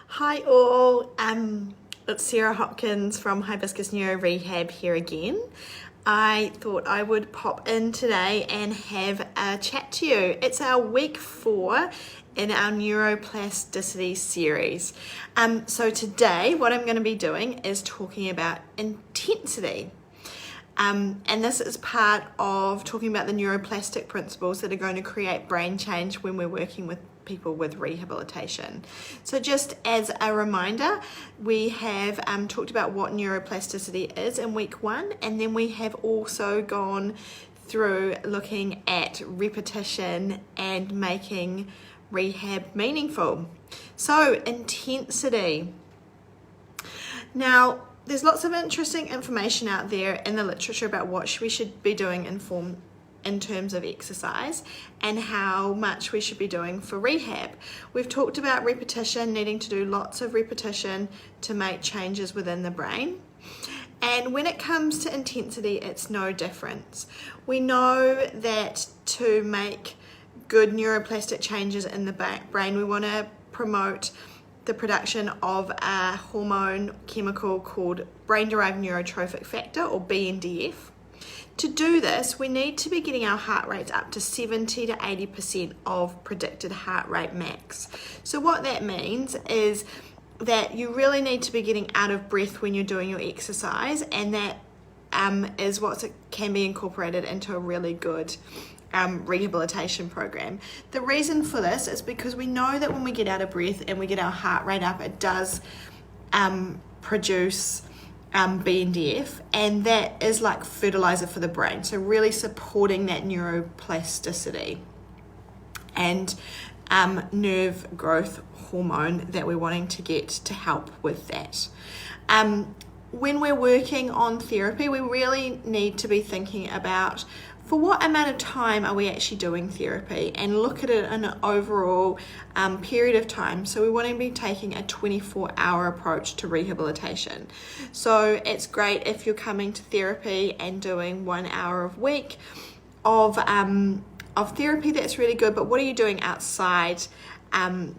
Hi all, it's Sarah Hopkins from Hibiscus Neuro Rehab here again. I thought I would pop in today and have a chat to you. It's our week 4 in our Neuroplasticity series. So today what I'm going to be doing is talking about intensity. And this is part of talking about the neuroplastic principles that are going to create brain change when we're working with people with rehabilitation. So just as a reminder, we have talked about what neuroplasticity is in week 1, and then we have also gone through looking at repetition and making rehab meaningful. So intensity. Now, there's lots of interesting information out there in the literature about what we should be doing in terms of exercise and how much we should be doing for rehab. We've talked about repetition, needing to do lots of repetition to make changes within the brain. And when it comes to intensity, it's no different. We know that to make good neuroplastic changes in the brain, we want to promote the production of a hormone chemical called brain-derived neurotrophic factor, or BNDF. To do this, we need to be getting our heart rates up to 70 to 80% of predicted heart rate max. So what that means is that you really need to be getting out of breath when you're doing your exercise, and that is what can be incorporated into a really good rehabilitation program. The reason for this is because we know that when we get out of breath and we get our heart rate up, it does produce BNDF, and that is like fertilizer for the brain, so really supporting that neuroplasticity and nerve growth hormone that we're wanting to get to help with that. When we're working on therapy, we really need to be thinking about for what amount of time are we actually doing therapy, and look at it in an overall period of time. So we want to be taking a 24-hour approach to rehabilitation. So it's great if you're coming to therapy and doing 1 hour a week of therapy. That's really good. But what are you doing outside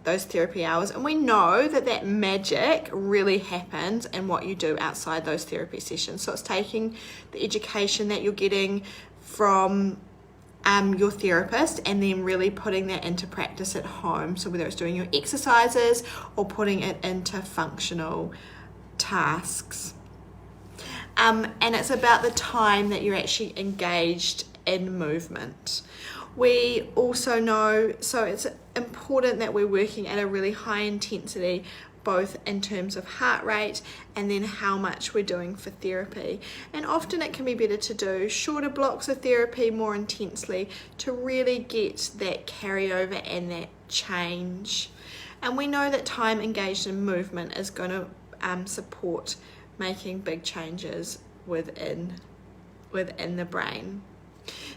those therapy hours? And we know that magic really happens in what you do outside those therapy sessions. So it's taking the education that you're getting from your therapist and then really putting that into practice at home. So whether it's doing your exercises or putting it into functional tasks. And it's about the time that you're actually engaged in movement. We also know, so it's important that we're working at a really high intensity, both in terms of heart rate and then how much we're doing for therapy. And often it can be better to do shorter blocks of therapy more intensely to really get that carryover and that change. And we know that time engaged in movement is going to support making big changes within the brain.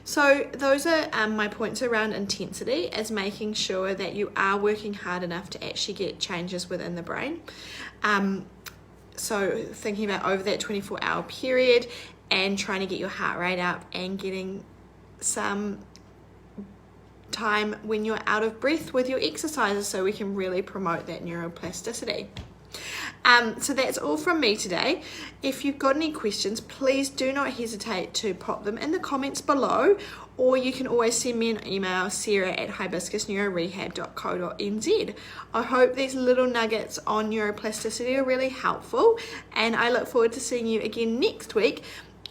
So those are my points around intensity, as making sure that you are working hard enough to actually get changes within the brain. So thinking about over that 24-hour period and trying to get your heart rate up and getting some time when you're out of breath with your exercises so we can really promote that neuroplasticity. So that's all from me today. If you've got any questions, please do not hesitate to pop them in the comments below, or you can always send me an email, sarah@hibiscusneurorehab.co.nz. I hope these little nuggets on neuroplasticity are really helpful, and I look forward to seeing you again next week,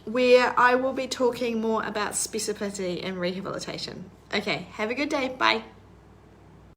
where I will be talking more about specificity in rehabilitation. Okay, have a good day. Bye.